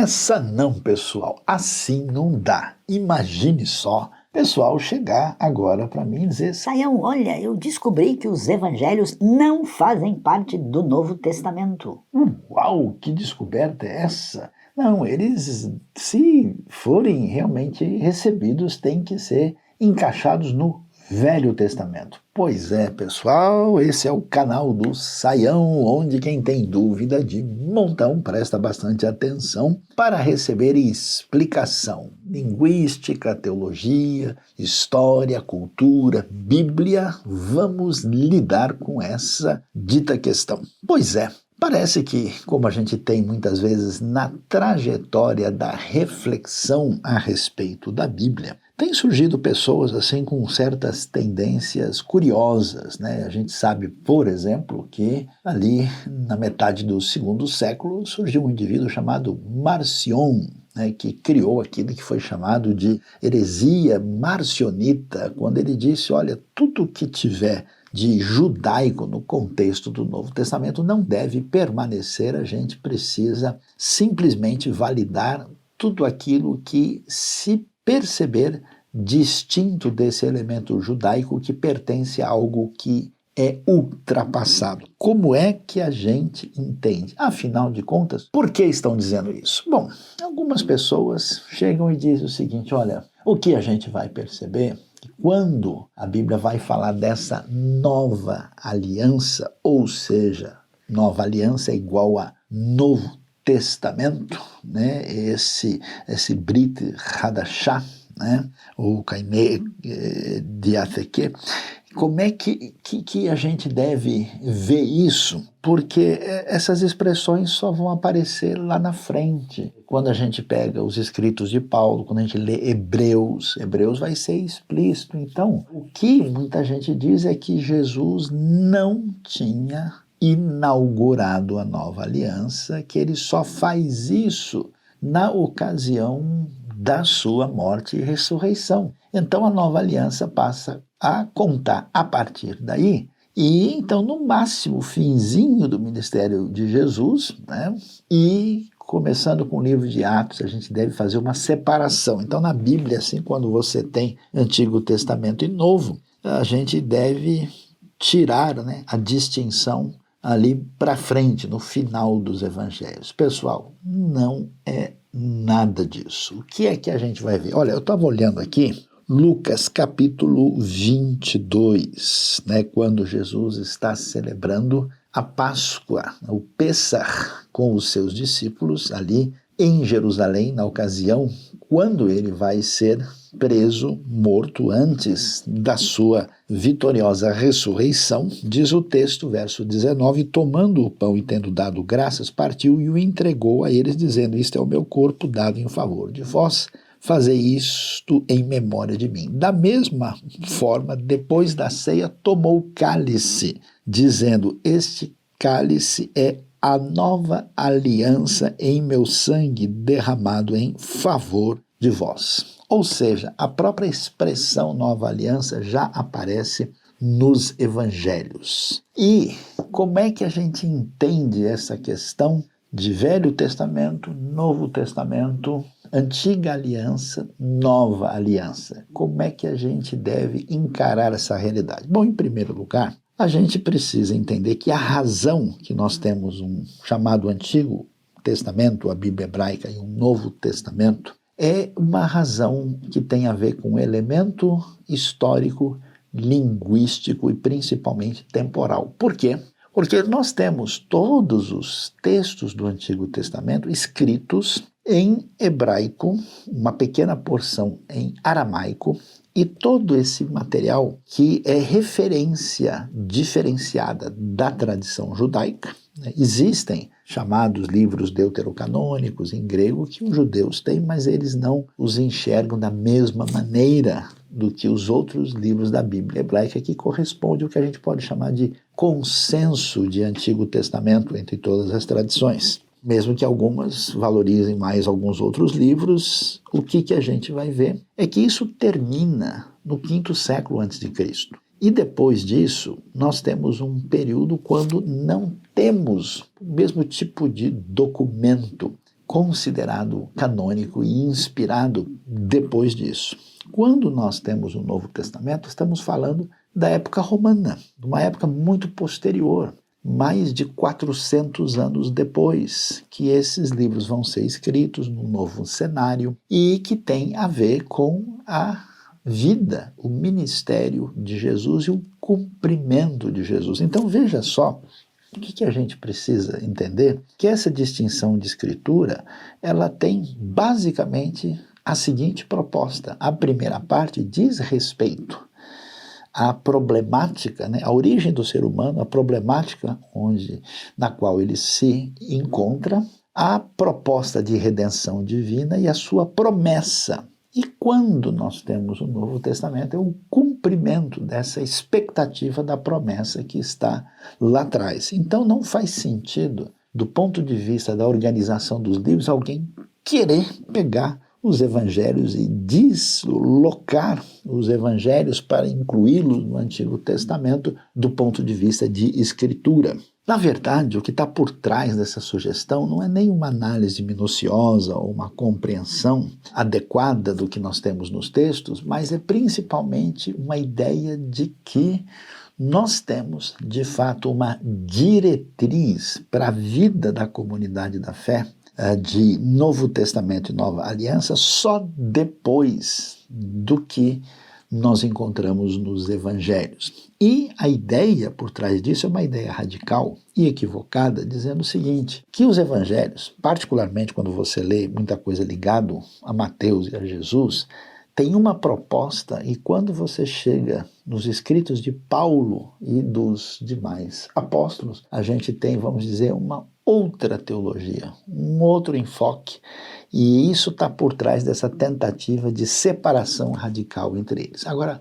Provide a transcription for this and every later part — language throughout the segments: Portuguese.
Essa não, pessoal, assim não dá. Imagine só, pessoal chegar agora para mim e dizer: Saião, olha, eu descobri que os evangelhos não fazem parte do Novo Testamento. Uau, que descoberta é essa? Não, eles, se forem realmente recebidos, têm que ser encaixados no Velho Testamento. Pois é, pessoal, esse é o canal do Saião, onde quem tem dúvida de montão presta bastante atenção para receber explicação. Linguística, teologia, história, cultura, Bíblia, vamos lidar com essa dita questão. Pois é. Parece que, como a gente tem muitas vezes na trajetória da reflexão a respeito da Bíblia, tem surgido pessoas assim com certas tendências curiosas, né? A gente sabe, por exemplo, que ali na metade do segundo século surgiu um indivíduo chamado Marcion, né, que criou aquilo que foi chamado de heresia marcionita, quando ele disse: olha, tudo que tiver de judaico no contexto do Novo Testamento não deve permanecer, a gente precisa simplesmente validar tudo aquilo que se perceber distinto desse elemento judaico que pertence a algo que é ultrapassado. Como é que a gente entende? Afinal de contas, por que estão dizendo isso? Bom, algumas pessoas chegam e dizem o seguinte: olha, o que a gente vai perceber quando a Bíblia vai falar dessa nova aliança, ou seja, nova aliança é igual a Novo Testamento, né? Esse Brit Hadashah, né? O Caimé Diatheke. Como é que a gente deve ver isso? Porque essas expressões só vão aparecer lá na frente. Quando a gente pega os escritos de Paulo, quando a gente lê Hebreus vai ser explícito. Então, o que muita gente diz é que Jesus não tinha inaugurado a nova aliança, que ele só faz isso na ocasião da sua morte e ressurreição. Então, a nova aliança passa a contar a partir daí, e então no máximo finzinho do ministério de Jesus, né? E começando com o livro de Atos, a gente deve fazer uma separação. Então na Bíblia, assim, quando você tem Antigo Testamento e Novo, a gente deve tirar, né, a distinção ali para frente, no final dos evangelhos. Pessoal, não é nada disso. O que é que a gente vai ver? Olha, eu estava olhando aqui Lucas capítulo 22, né, quando Jesus está celebrando a Páscoa, o Pessach, com os seus discípulos ali em Jerusalém, na ocasião quando ele vai ser preso, morto antes da sua vitoriosa ressurreição. Diz o texto, verso 19: tomando o pão e tendo dado graças, partiu e o entregou a eles, dizendo: isto é o meu corpo dado em favor de vós. Fazei isto em memória de mim. Da mesma forma, depois da ceia, tomou o cálice, dizendo: este cálice é a nova aliança em meu sangue derramado em favor de vós. Ou seja, a própria expressão nova aliança já aparece nos evangelhos. E como é que a gente entende essa questão de Velho Testamento, Novo Testamento, Antiga Aliança, Nova Aliança? Como é que a gente deve encarar essa realidade? Bom, em primeiro lugar, a gente precisa entender que a razão que nós temos um chamado Antigo Testamento, a Bíblia hebraica, e um Novo Testamento, é uma razão que tem a ver com elemento histórico, linguístico e principalmente temporal. Por quê? Porque nós temos todos os textos do Antigo Testamento escritos em hebraico, uma pequena porção em aramaico, e todo esse material que é referência diferenciada da tradição judaica, né? Existem chamados livros deuterocanônicos em grego que os judeus têm, mas eles não os enxergam da mesma maneira do que os outros livros da Bíblia hebraica, que corresponde ao que a gente pode chamar de consenso de Antigo Testamento entre todas as tradições. Mesmo que algumas valorizem mais alguns outros livros, o que a gente vai ver é que isso termina no 5º século a.C. E depois disso, nós temos um período quando não temos o mesmo tipo de documento considerado canônico e inspirado depois disso. Quando nós temos o Novo Testamento, estamos falando da época romana, de uma época muito posterior, mais de 400 anos depois que esses livros vão ser escritos num novo cenário e que tem a ver com a vida, o ministério de Jesus e o cumprimento de Jesus. Então veja só, o que a gente precisa entender? Que essa distinção de escritura, ela tem basicamente a seguinte proposta. A primeira parte diz respeito à problemática, né, a origem do ser humano, a problemática na qual ele se encontra, a proposta de redenção divina e a sua promessa. E quando nós temos o Novo Testamento, é o cumprimento dessa expectativa da promessa que está lá atrás. Então não faz sentido, do ponto de vista da organização dos livros, alguém querer pegar os evangelhos e deslocar os evangelhos para incluí-los no Antigo Testamento do ponto de vista de escritura. Na verdade, o que está por trás dessa sugestão não é nem uma análise minuciosa ou uma compreensão adequada do que nós temos nos textos, mas é principalmente uma ideia de que nós temos, de fato, uma diretriz para a vida da comunidade da fé, de Novo Testamento e Nova Aliança, só depois do que nós encontramos nos evangelhos. E a ideia por trás disso é uma ideia radical e equivocada, dizendo o seguinte, que os evangelhos, particularmente quando você lê muita coisa ligado a Mateus e a Jesus, tem uma proposta, e quando você chega nos escritos de Paulo e dos demais apóstolos, a gente tem, vamos dizer, uma outra teologia, um outro enfoque, e isso está por trás dessa tentativa de separação radical entre eles. Agora,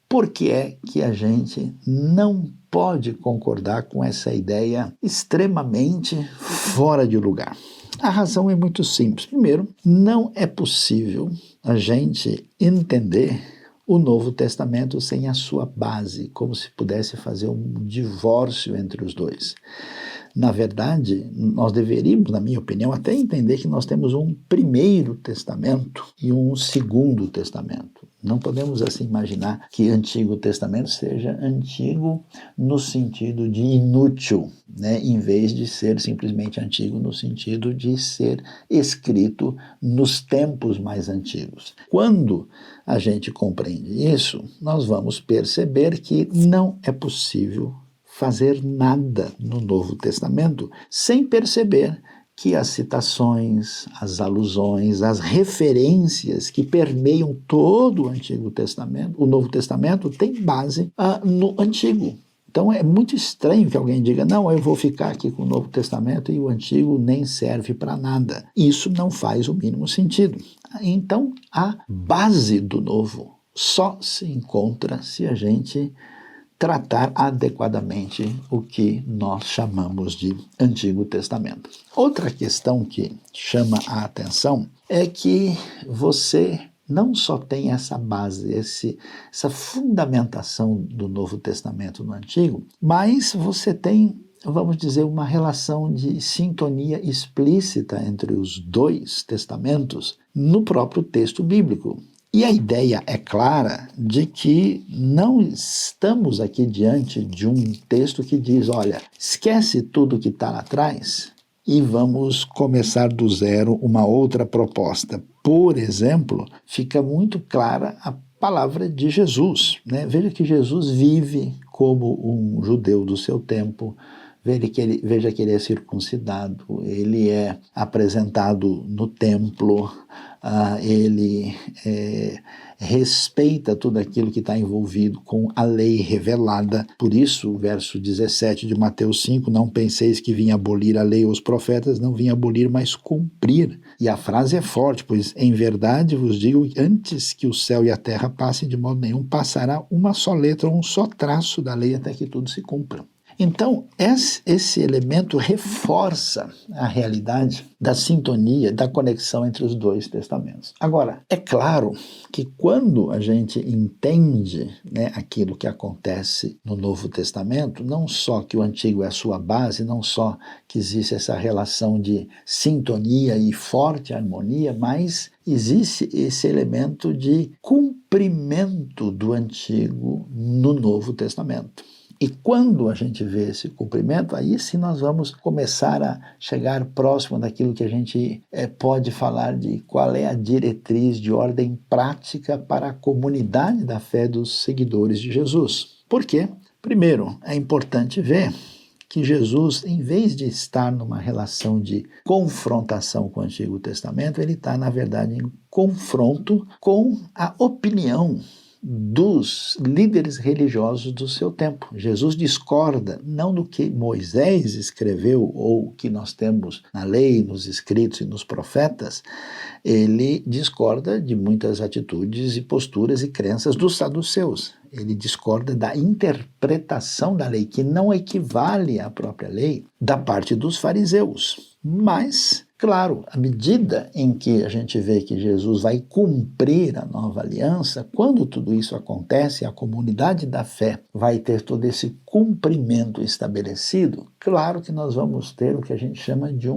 por que é que a gente não pode concordar com essa ideia extremamente fora de lugar? A razão é muito simples. Primeiro, não é possível a gente entender o Novo Testamento sem a sua base, como se pudesse fazer um divórcio entre os dois. Na verdade, nós deveríamos, na minha opinião, até entender que nós temos um primeiro testamento e um segundo testamento. Não podemos assim imaginar que Antigo Testamento seja antigo no sentido de inútil, né? Em vez de ser simplesmente antigo no sentido de ser escrito nos tempos mais antigos. Quando a gente compreende isso, nós vamos perceber que não é possível fazer nada no Novo Testamento sem perceber que as citações, as alusões, as referências que permeiam todo o Antigo Testamento, o Novo Testamento, tem base no Antigo. Então é muito estranho que alguém diga, não, eu vou ficar aqui com o Novo Testamento e o Antigo nem serve para nada. Isso não faz o mínimo sentido. Então a base do Novo só se encontra se a gente tratar adequadamente o que nós chamamos de Antigo Testamento. Outra questão que chama a atenção é que você não só tem essa base, essa fundamentação do Novo Testamento no Antigo, mas você tem, vamos dizer, uma relação de sintonia explícita entre os dois testamentos no próprio texto bíblico. E a ideia é clara de que não estamos aqui diante de um texto que diz, olha, esquece tudo que está lá atrás e vamos começar do zero uma outra proposta. Por exemplo, fica muito clara a palavra de Jesus, né? Veja que Jesus vive como um judeu do seu tempo. Veja que ele é circuncidado, ele é apresentado no templo, ele respeita tudo aquilo que está envolvido com a lei revelada. Por isso, o verso 17 de Mateus 5, não penseis que vim abolir a lei ou os profetas, não vim abolir, mas cumprir. E a frase é forte, pois em verdade vos digo, antes que o céu e a terra passem, de modo nenhum passará uma só letra ou um só traço da lei até que tudo se cumpra. Então, esse elemento reforça a realidade da sintonia, da conexão entre os dois testamentos. Agora, é claro que quando a gente entende, né, aquilo que acontece no Novo Testamento, não só que o Antigo é a sua base, não só que existe essa relação de sintonia e forte harmonia, mas existe esse elemento de cumprimento do Antigo no Novo Testamento. E quando a gente vê esse cumprimento, aí sim nós vamos começar a chegar próximo daquilo que a gente pode falar de qual é a diretriz de ordem prática para a comunidade da fé dos seguidores de Jesus. Por quê? Primeiro, é importante ver que Jesus, em vez de estar numa relação de confrontação com o Antigo Testamento, ele está, na verdade, em confronto com a opinião dos líderes religiosos do seu tempo. Jesus discorda não do que Moisés escreveu ou que nós temos na lei, nos escritos e nos profetas, ele discorda de muitas atitudes e posturas e crenças dos saduceus. Ele discorda da interpretação da lei, que não equivale à própria lei, da parte dos fariseus. Mas, claro, à medida em que a gente vê que Jesus vai cumprir a nova aliança, quando tudo isso acontece, a comunidade da fé vai ter todo esse cumprimento estabelecido, claro que nós vamos ter o que a gente chama de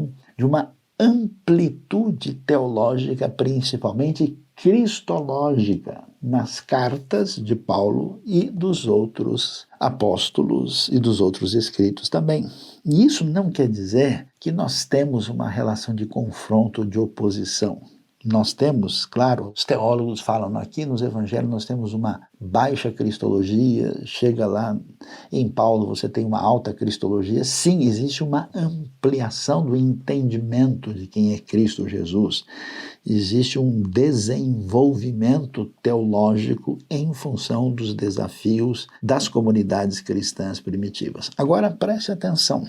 uma amplitude teológica, principalmente cristológica, nas cartas de Paulo e dos outros apóstolos e dos outros escritos também. E isso não quer dizer que nós temos uma relação de confronto, de oposição. Nós temos, claro, os teólogos falam aqui nos evangelhos, nós temos uma baixa cristologia, chega lá em Paulo você tem uma alta cristologia. Sim, existe uma ampliação do entendimento de quem é Cristo Jesus. Existe um desenvolvimento teológico em função dos desafios das comunidades cristãs primitivas. Agora, preste atenção,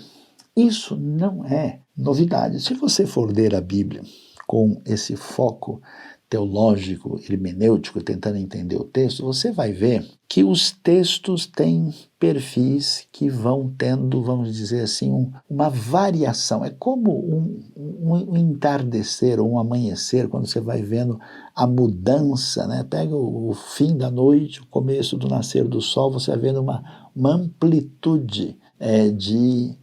isso não é novidade. Se você for ler a Bíblia com esse foco teológico, hermenêutico, tentando entender o texto, você vai ver que os textos têm perfis que vão tendo, vamos dizer assim, uma variação. É como um entardecer ou um amanhecer, quando você vai vendo a mudança, né? Pega o fim da noite, o começo do nascer do sol, você vai vendo uma amplitude de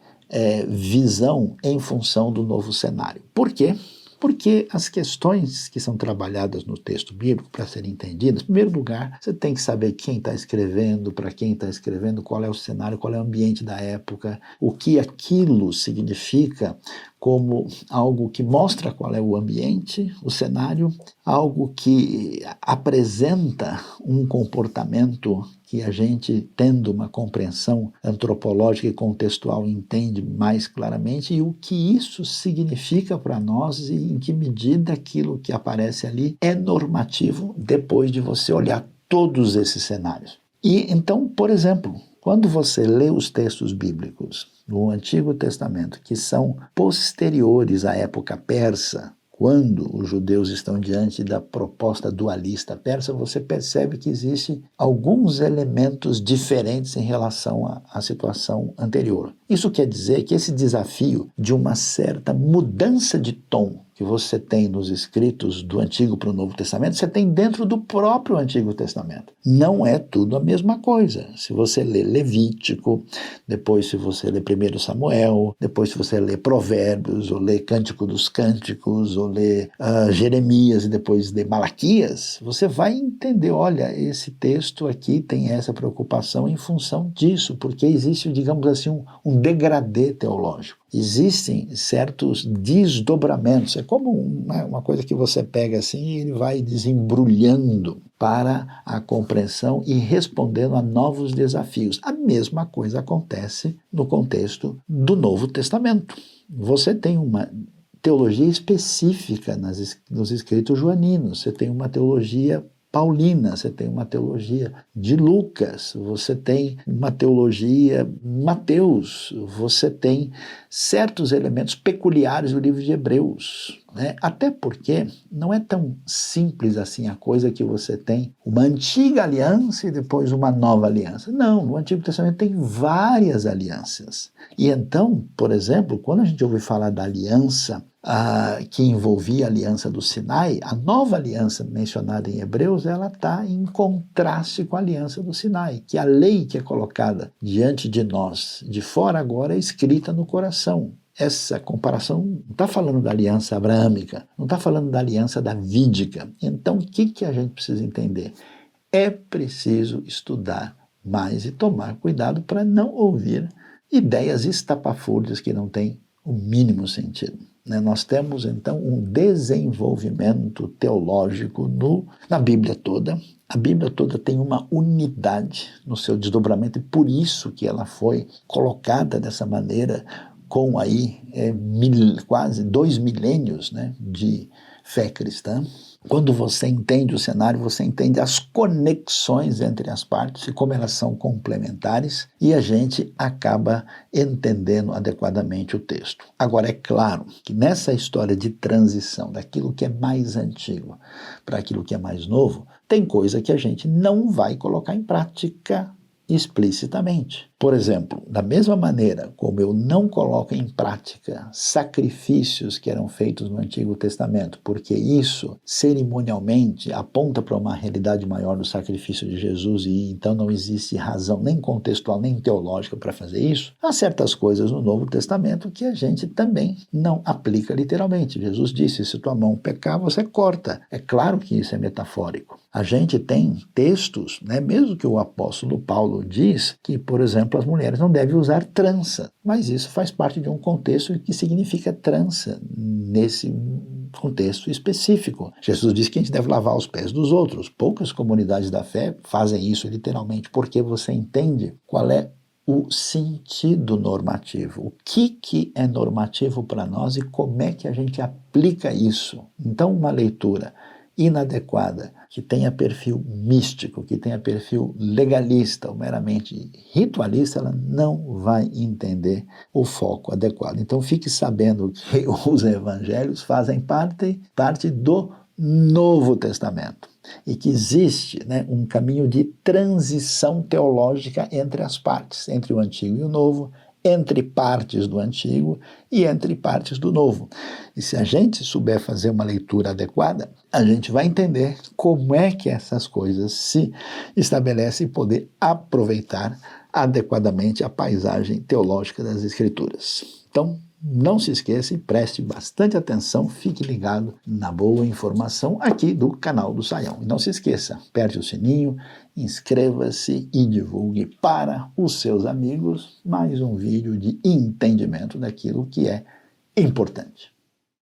visão em função do novo cenário. Por quê? Porque as questões que são trabalhadas no texto bíblico, para serem entendidas, em primeiro lugar, você tem que saber quem está escrevendo, para quem está escrevendo, qual é o cenário, qual é o ambiente da época, o que aquilo significa como algo que mostra qual é o ambiente, o cenário, algo que apresenta um comportamento que a gente, tendo uma compreensão antropológica e contextual, entende mais claramente, e o que isso significa para nós e em que medida aquilo que aparece ali é normativo depois de você olhar todos esses cenários. E então, por exemplo, quando você lê os textos bíblicos no Antigo Testamento, que são posteriores à época persa, quando os judeus estão diante da proposta dualista persa, você percebe que existem alguns elementos diferentes em relação à situação anterior. Isso quer dizer que esse desafio de uma certa mudança de tom que você tem nos escritos do Antigo para o Novo Testamento, você tem dentro do próprio Antigo Testamento. Não é tudo a mesma coisa. Se você lê Levítico, depois se você lê 1 Samuel, depois se você lê Provérbios, ou lê Cântico dos Cânticos, ou lê Jeremias e depois lê Malaquias, você vai entender, olha, esse texto aqui tem essa preocupação em função disso, porque existe, digamos assim, um degradê teológico. Existem certos desdobramentos. É como uma coisa que você pega assim e ele vai desembrulhando para a compreensão e respondendo a novos desafios. A mesma coisa acontece no contexto do Novo Testamento. Você tem uma teologia específica nos escritos joaninos, você tem uma teologia paulina, você tem uma teologia de Lucas, você tem uma teologia Mateus, você tem certos elementos peculiares do livro de Hebreus, né? Até porque não é tão simples assim a coisa que você tem uma antiga aliança e depois uma nova aliança. Não, no Antigo Testamento tem várias alianças. E então, por exemplo, quando a gente ouve falar da aliança que envolvia a aliança do Sinai, a nova aliança mencionada em Hebreus, ela está em contraste com a aliança do Sinai, que a lei que é colocada diante de nós, de fora agora, é escrita no coração. Essa comparação não está falando da aliança abraâmica, não está falando da aliança davídica. Então, o que a gente precisa entender? É preciso estudar mais e tomar cuidado para não ouvir ideias estapafúrdias que não têm o mínimo sentido. Nós temos, então, um desenvolvimento teológico na Bíblia toda. A Bíblia toda tem uma unidade no seu desdobramento e por isso que ela foi colocada dessa maneira com aí quase 2 milênios, né, de fé cristã. Quando você entende o cenário, você entende as conexões entre as partes e como elas são complementares e a gente acaba entendendo adequadamente o texto. Agora, é claro que nessa história de transição daquilo que é mais antigo para aquilo que é mais novo, tem coisa que a gente não vai colocar em prática explicitamente. Por exemplo, da mesma maneira como eu não coloco em prática sacrifícios que eram feitos no Antigo Testamento, porque isso cerimonialmente aponta para uma realidade maior do sacrifício de Jesus e então não existe razão nem contextual nem teológica para fazer isso, há certas coisas no Novo Testamento que a gente também não aplica literalmente. Jesus disse, se tua mão pecar, você corta. É claro que isso é metafórico. A gente tem textos, né, mesmo que o apóstolo Paulo diz que, por exemplo, as mulheres não devem usar trança, mas isso faz parte de um contexto que significa trança nesse contexto específico. Jesus disse que a gente deve lavar os pés dos outros. Poucas comunidades da fé fazem isso literalmente, porque você entende qual é o sentido normativo. O que é normativo para nós e como é que a gente aplica isso. Então, uma leitura inadequada, que tenha perfil místico, que tenha perfil legalista ou meramente ritualista, ela não vai entender o foco adequado. Então fique sabendo que os evangelhos fazem parte do Novo Testamento e que existe, né, um caminho de transição teológica entre as partes, entre o Antigo e o Novo, entre partes do Antigo e entre partes do Novo. E se a gente souber fazer uma leitura adequada, a gente vai entender como é que essas coisas se estabelecem e poder aproveitar adequadamente a paisagem teológica das Escrituras. Então, não se esqueça e preste bastante atenção, fique ligado na boa informação aqui do canal do Saião. E não se esqueça, aperte o sininho, inscreva-se e divulgue para os seus amigos mais um vídeo de entendimento daquilo que é importante.